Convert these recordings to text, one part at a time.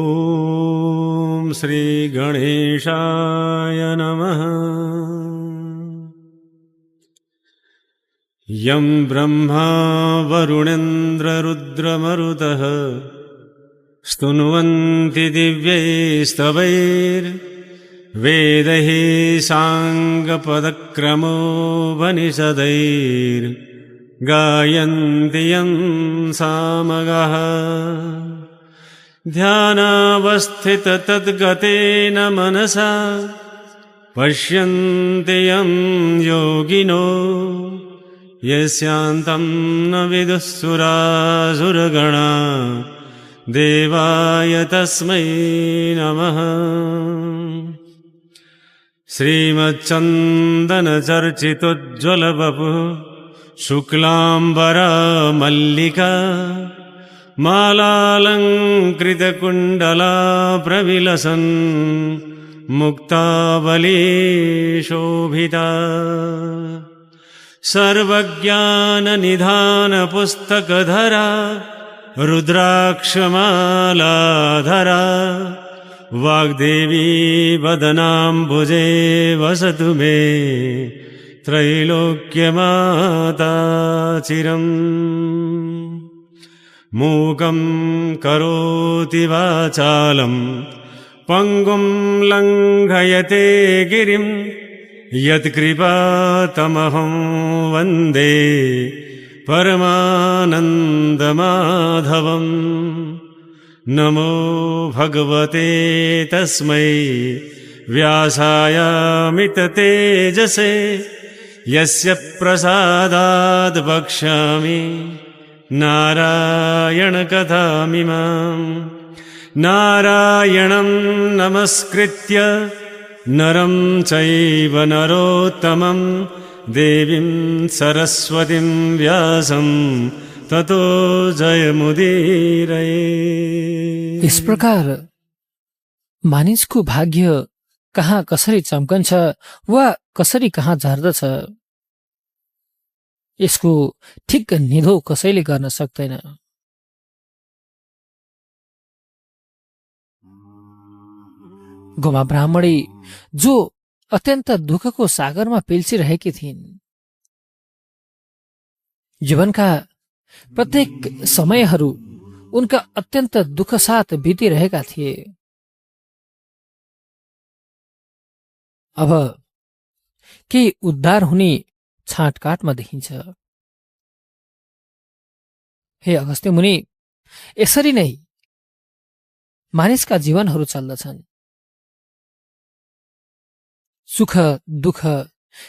ॐ श्री गणेशाय नमः। यं ब्रह्मा वरुणेन्द्ररुद्रमरुतः स्तुन्वन्ति दिव्यैस्तवैर्वेदैः साङ्गपदक्रमोपनिषदैर्गायन्ति यं सामगाः। ध्यानावस्थिततद्गतेन मनसा पश्यन्ति यं योगिनो यस्यान्तं न विदुः सुरासुरगणा देवाय तस्मै नमः। श्रीमच्चन्दनचर्चितोज्ज्वलवपुः शुक्लाम्बरमल्लिका मालालङ्कृतकुण्डला प्रविलसन् मुक्तावली सर्वज्ञाननिधानपुस्तकधरा रुद्राक्षमालाधरा वाग्देवी वदनाम्बुजे वसतु मे त्रैलोक्यमाता चिरम्। मूकं करोति वाचालं पङ्गुं लङ्घयते गिरिं यत्कृपातमहं वन्दे परमानन्दमाधवम्। नमो भगवते तस्मै व्यासायामिततेजसे यस्य प्रसादाद् वक्ष्यामि नारायणकथामिमाम्। नारायणं नमस्कृत्य नरं चैव नरोत्तमं देवीं सरस्वतीं व्यासं ततो जयमुदीरये। इस प्रकार मानिसको भाग्य कहाँ कसरी चम्कन्छ वा कसरी कहाँ झर्दछ यसको ठिक निधो कसैले गर्न सक्दैन। गोमा ब्राह्मणी जो अत्यन्त दुःखको सागरमा पिल्सिरहेकी थिइन्, जीवनका प्रत्येक समयहरू उनका अत्यन्त दुःखसाथ बितिरहेका थिए। अब केही उद्धार हुने छाँटकाटमा देखिन्छ। हे अगस्त्य मुनि, यसरी नै मानिसका जीवनहरू चल्दछन्। सुख दुःख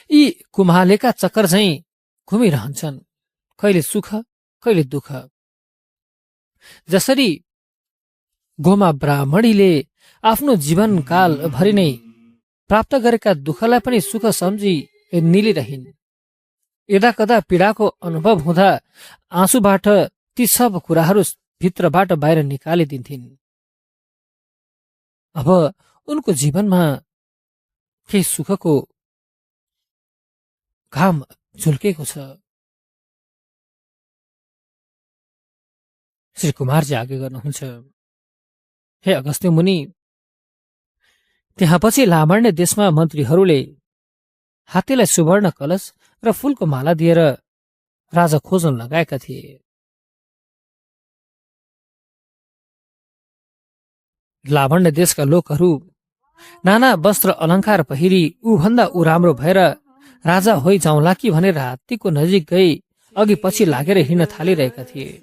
यी कुम्हालेका चक्कर झैं घुमिरहन्छन्, कहिले सुख कहिले दुःख। जसरी गोमा ब्राह्मणीले आफ्नो जीवनकाल भरि नै प्राप्त गरेका दुःखलाई पनि सुख सम्झी निलिरहिन्। यदा कदा पीडाको अनुभव हुँदा आँसुबाट ती सब कुराहरू भित्रबाट बाहिर निकालिदिन्थिन्। अब उनको जीवनमा केही सुखको घाम झुल्केको छ। श्री कुमारजी आगे गर्नुहुन्छ, हे अगस्त्य मुनि, त्यहाँपछि लावण्य देशमा मन्त्रीहरूले हात्तीलाई सुवर्ण कलश र फूलको माला दिएर राजा खोज्न लगाएका थिए। लावण्य देशका लोकहरू नाना वस्त्र अलङ्कार पहिरी ऊभन्दा ऊ राम्रो भएर राजा होइ जाउँला कि भनेर हात्तीको नजिक गई अघि पछि लागेर हिँड्न थालिरहेका थिए।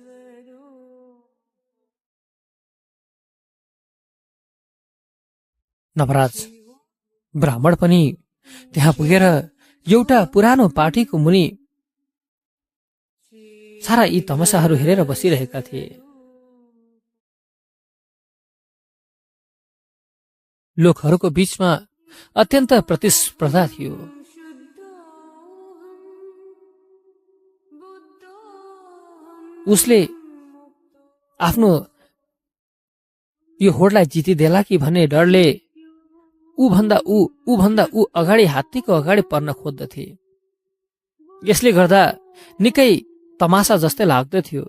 नवराज ब्राह्मण पनि त्यहाँ पुगेर एउटा पुरानो पार्टीको मुनि सारा यी तमसाहरू हेरेर बसिरहेका थिए। लोकहरूको बीचमा अत्यन्त प्रतिस्पर्धा थियो। उसले आफ्नो यो होडलाई जितिदेला कि भन्ने डरले ऊ भन्दा ऊ अगाडि हात्तीको अगाडि पर्न खोज्दथे। यसले गर्दा निकै तमासा जस्तै लाग्दथ्यो।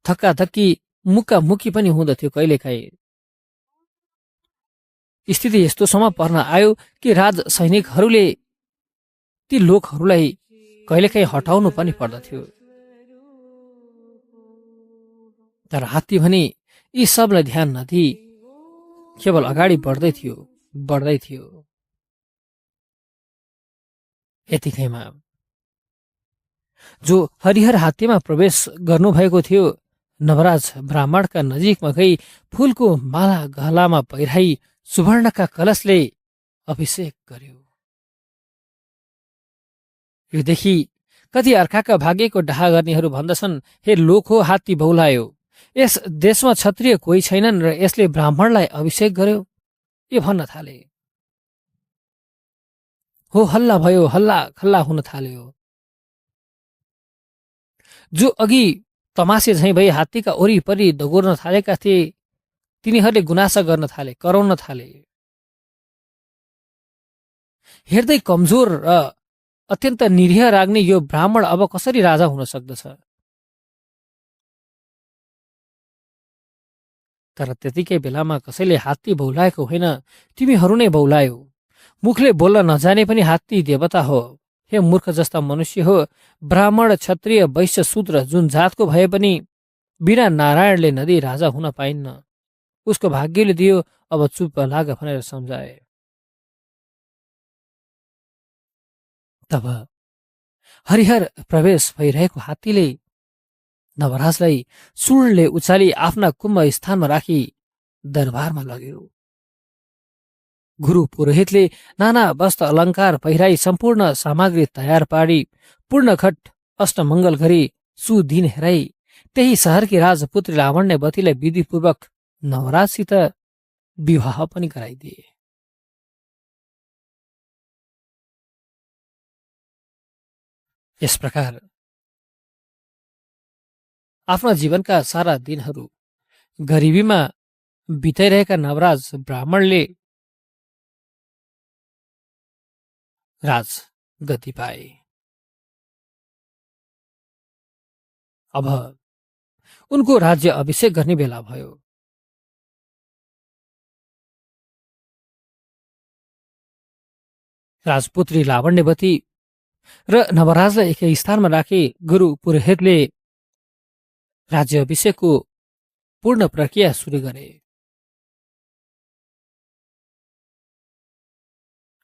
थक्काथक्की मुक्कामुक्की पनि हुँदथ्यो कहिलेकाहीँ। स्थिति यस्तोसम्म पर्न आयो कि राज सैनिकहरूले ती लोकहरूलाई कहिलेकाहीँ हटाउनु पनि पर्दथ्यो। तर हात्ती भने यी सबलाई ध्यान नदिई केवल अगाडि बढ्दै थियो। यतिकैमा जो हरिहर हात्तीमा प्रवेश गर्नुभएको थियो, नवराज ब्राह्मणका नजिकमा गई फूलको माला गहलामा पहिराई सुवर्णका कलशले अभिषेक गर्यो। यो देखि कति अर्काका भाग्यको डाहा गर्नेहरू भन्दछन्, हे लोक हो, हात्ती बौलायो, यस देशमा क्षत्रिय कोही छैनन् र यसले ब्राह्मणलाई अभिषेक गर्यो। यो भन्न थाले। हो हल्ला भयो, हल्ला खल्ला हुन थाल्यो। जो अघि तमासे झैं भई हात्तीका वरिपरि दगुर्न थालेका थिए, तिनीहरूले गुनासा गर्न थाले, कराउन थाले। हेर्दै कमजोर र अत्यन्त निरीह लाग्ने यो ब्राह्मण अब कसरी राजा हुन सक्दछ? तर त्यतिकै बेलामा कसैले हात्ती बौलाएको होइन, तिमीहरू नै बौलायो। मुखले बोल्न नजाने पनि हात्ती देवता हो। हे मूर्ख जस्ता मनुष्य हो, ब्राह्मण, क्षत्रिय, वैश्य, शूद्र जुन जातको भए पनि बिना नारायणले नदी राजा हुन पाइन्न। उसको भाग्यले दियो, अब चुप लाग भनेर सम्झाए। तब हरिहर प्रवेश भइरहेको हात्तीले नवराजलाई सुडले उचाली आफ्ना कुम्भ स्थानमा राखी दरबारमा लग्यो। गुरु पुरोहितले नाना वस्त्र अलङ्कार पहिराई सम्पूर्ण सामग्री तयार पारी पूर्णघट अष्टमङ्गल गरी सुदिन हेराई त्यही शहरकी राजपुत्री लावण्यवतीलाई विधिपूर्वक नवराजसित विवाह पनि गराइदिए। यस प्रकार आफ्ना जीवनका सारा दिनहरू गरिबीमा बिताइरहेका नवराज ब्राह्मणले राजगद्दी पाए। अब उनको राज्य अभिषेक गर्ने बेला भयो। राजपुत्री लावण्यवती र नवराजलाई एकै स्थानमा राखी गुरु पुरोहितले राज्य अभिषेकको पूर्ण प्रक्रिया सुरु गरे।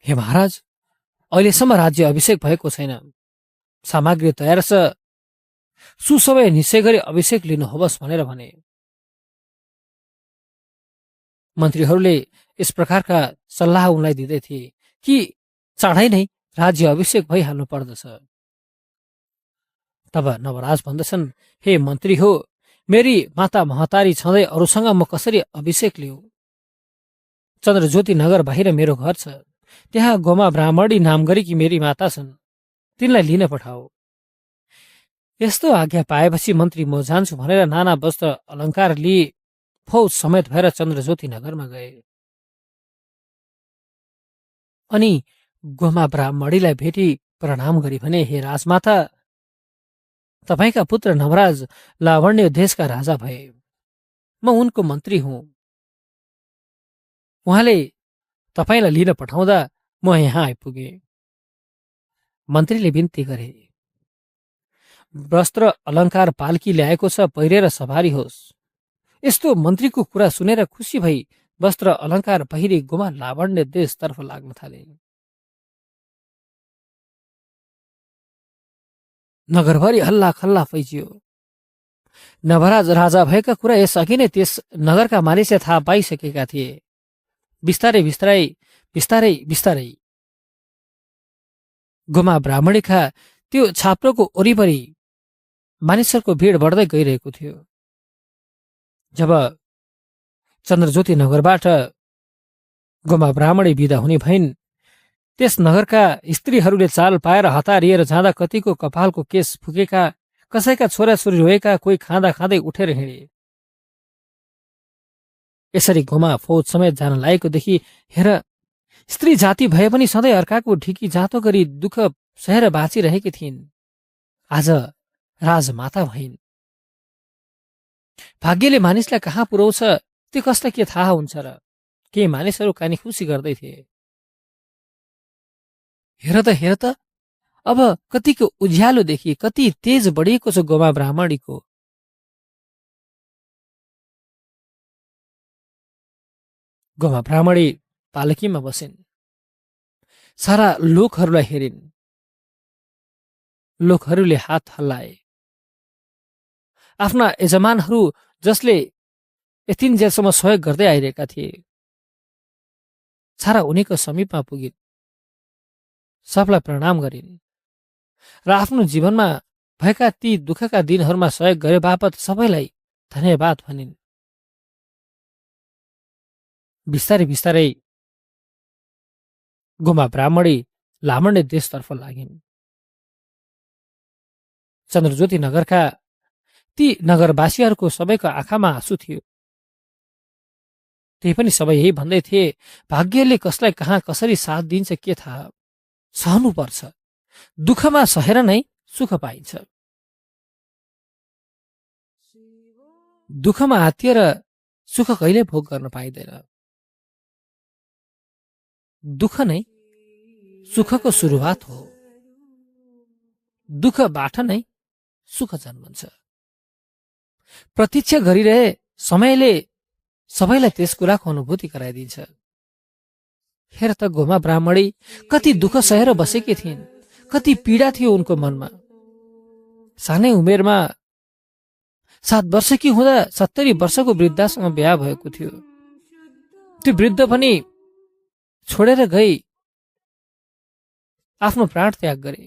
हे महाराज, अहिलेसम्म राज्य अभिषेक भएको छैन। सामग्री तयार छ, सुसमय निश्चय गरी अभिषेक लिनुहोस् भनेर भने। मन्त्रीहरूले यस प्रकारका सल्लाह उनलाई दिँदै थिए कि चाँडै नै राज्य अभिषेक भइहाल्नु पर्दछ। तब नवराज भन्दछन्, हे मन्त्री हो, मेरी माता महतारी छँदै अरूसँग म कसरी अभिषेक लिऊ? चन्द्रज्योति नगर बाहिर मेरो घर छ। त्यहाँ गोमा ब्राह्मणी नाम गरेकी मेरी माता छन्, तिनलाई लिन पठाऊ। यस्तो आज्ञा पाएपछि मन्त्री म जान्छु भनेर नाना वस्त्र अलङ्कार लिए फौज समेत भएर चन्द्रज्योति नगरमा गए। अनि गोमा ब्राह्मणीलाई भेटी प्रणाम गरी भने, हे राजमाता, तपाईका पुत्र नवराज लावण्य देशका राजा भए। म उनको मन्त्री हुँ। उहाँले तपाईलाई लिन पठाउँदा म यहाँ आइपुगे। मन्त्रीले बिन्ती गरे, वस्त्र अलङ्कार पाल्की ल्याएको छ, पहिरेर सवारी होस्। यस्तो मन्त्रीको कुरा सुनेर खुसी भई वस्त्र अलङ्कार पहिरी गोमा लावण्य देशतर्फ लाग्न थाले। नगरभरि हल्ला खल्ला फैजियो। नवराज राजा भएका कुरा यसअघि नै त्यस नगरका मानिसले थाहा पाइसकेका थिए। बिस्तारै बिस्तारै बिस्तारै बिस्तारै गोमा ब्राह्मणीका त्यो छाप्रोको वरिपरि मानिसहरूको भिड बढ्दै गइरहेको थियो। जब चन्द्रज्योति नगरबाट गोमा ब्राह्मणी विदा हुने भइन्, त्यस नगरका स्त्रीहरूले चाल पाएर हतारिएर जाँदा कतिको कपालको केश फुकेका, कसैका छोराछोरी रोएका, कोही खाँदा खाँदै उठेर हिँडे। यसरी गोमा फौज समेत जान लागेकोदेखि हेर, स्त्री जाति भए पनि सधैँ अर्काको ढिकी जाँतो गरी दुःख सहेर बाँचिरहेकी थिइन्। आज राजमाता भइन्। भाग्यले मानिसलाई कहाँ पुर्याउँछ त्यो कसलाई के थाहा हुन्छ र? केही मानिसहरू कानी खुसी गर्दै थिए। हेर त अब कतिको उज्यालोदेखि कति तेज बढिएको छ गोमा ब्राह्मणीको। गोमा ब्राह्मणी पालकीमा बसिन्, सारा लोकहरूलाई हेरिन्। लोकहरूले हात हल्लाए। आफ्ना यजमानहरू जसले यतिन्जेलसम्म सहयोग गर्दै आइरहेका थिए, सारा उनीको समीपमा पुगिन्, सबलाई प्रणाम गरिन् र आफ्नो जीवनमा भएका ती दुःखका दिनहरूमा सहयोग गरे बापत सबैलाई धन्यवाद भनिन्। बिस्तारै बिस्तारै गोमा ब्राह्मणी लामण्डे देशतर्फ लागिन्। चन्द्रज्योति नगरका ती नगरवासीहरूको सबैको आँखामा आँसु थियो। त्यही पनि सबै यही भन्दै थिए, भाग्यले कसलाई कहाँ कसरी साथ दिन्छ के थाहा, सहनुपर्छ, दुःखमा सहेर नै सुख पाइन्छ। दुःखमा हातिएर सुख कहिले भोग गर्न पाइँदैन। दुःख नै सुखको सुरुवात हो। दुःखबाट नै सुख जन्मन्छ। प्रतीक्षा गरिरहे समयले सबैलाई त्यस कुराको अनुभूति गराइदिन्छ। हेर त गोमा ब्राह्मणी कति दुःख सहेर बसेकी थिइन्, कति पीडा थियो उनको मनमा। सानै उमेरमा 7 वर्षकी हुँदा 70 वर्षको वृद्धासँग बिहा भएको थियो। त्यो वृद्ध पनि छोडेर गई आफ्नो प्राण त्याग गरे।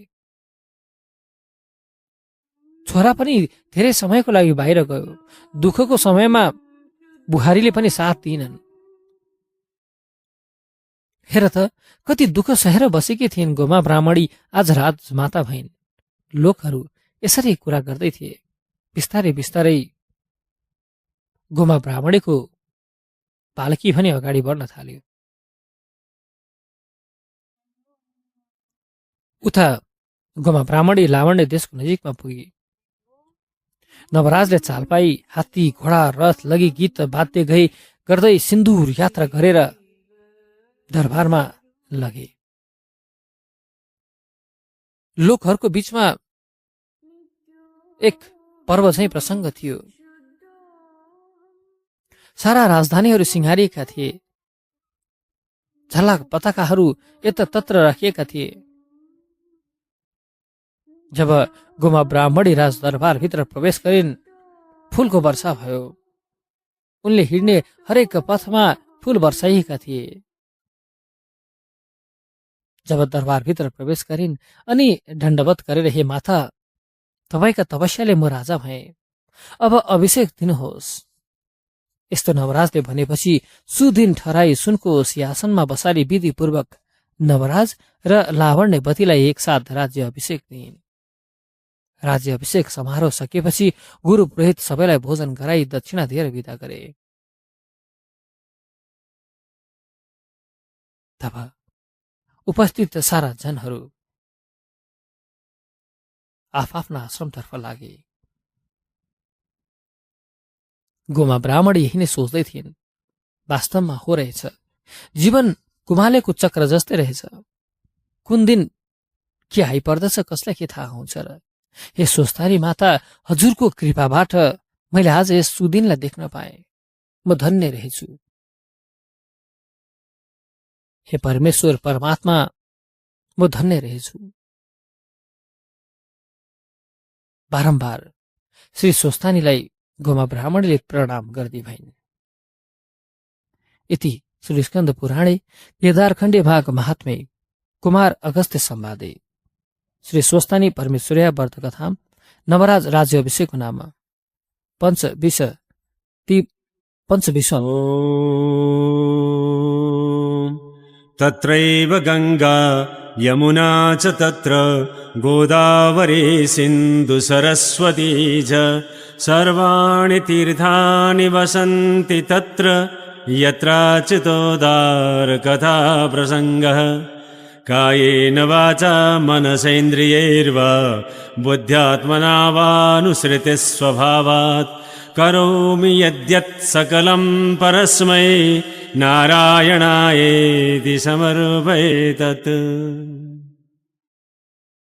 छोरा पनि धेरै समयको लागि बाहिर गयो। दुःखको समयमा बुहारीले पनि साथ दिइनन्। हेर त कति दुःख सहेर बसेकी थिइन् गोमा ब्राह्मणी, आज राजमाता भइन्। लोकहरू यसरी कुरा गर्दै थिए। बिस्तारै बिस्तारै गोमा ब्राह्मणीको पालकी पनि अगाडि बढ्न थाल्यो। उता गोमा ब्राह्मणी लावण्य देशको नजिकमा पुगी। नवराजले चाल पाई हात्ती घोडा रथ लगी गीत बाध्य गई गर्दै सिन्दूर यात्रा गरेर दरबारमा लगे। लोकहरूको बीचमा एक पर्व चाहिँ प्रसङ्ग थियो। सारा राजधानीहरू सिंगारिएका थिए। झलक पताकाहरू यत्रतत्र राखिएका थिए। जब गोमा ब्राह्मणी राज दरबारभित्र प्रवेश गरिन्, फूलको वर्षा भयो। उनले हिँड्ने हरेक पथमा फूल वर्षाइएका थिए। जब दरबारभित्र प्रवेश गरिन् अनि दण्डवत गरेर, हे माता, तपाईका तपस्याले म राजा भएँ, अब अभिषेक दिनुहोस्। यस्तो नवराजले भनेपछि सुदिन ठहराई सुनको सिंहासनमा बसाली विधिपूर्वक नवराज र लावण्यवतीलाई एकसाथ राज्य अभिषेक दिइन्। राज्य अभिषेक समारोह सकेपछि गुरु पुरोहित सबैलाई भोजन गराई दक्षिणा दिएर विदा गरे। तब उपस्थित सारा जनहरू आफ्ना आश्रमतर्फ लागे। गोमा ब्राह्मणी यही नै सोच्दै थिइन्, वास्तवमा हो रहेछ, जीवन गुमालेको चक्र जस्तै रहेछ। कुन दिन के आइपर्दछ कसलाई के थाहा हुन्छ र। हे स्वस्थानी माता, हजुरको कृपाबाट मैले आज यस सुदिनलाई देख्न पाएँ, म धन्य रहेछु। हे परमेश्वर परमात्मा, म धन्य रहेछु। बारम्बार श्री स्वस्थानीलाई गोमा ब्राह्मणीले प्रणाम गर्दै भइन्। इति श्री स्कन्द पुराणे केदारखण्डे भाग महात्म्ये कुमार अगस्त्य संवादे श्री स्वस्थानी परमेश्वर्या व्रतकथाम नवराज राज्याभिषेकको नाम पंचविंश तत्रैव गंगा यमुना च तत्र गोदावरी सिन्धु सरस्वती च सर्वाणि तीर्थानि वसन्ति तत्र यत्राच्युतोदार कथा प्रसङ्गः कायेन वाचा मनसेन्द्रियैर्वा बुद्ध्यात्मना वानुसृतिः स्वभावात् करोमि यद्यत् सकलं परस्मै नारायणायेति समर्पयेतत्।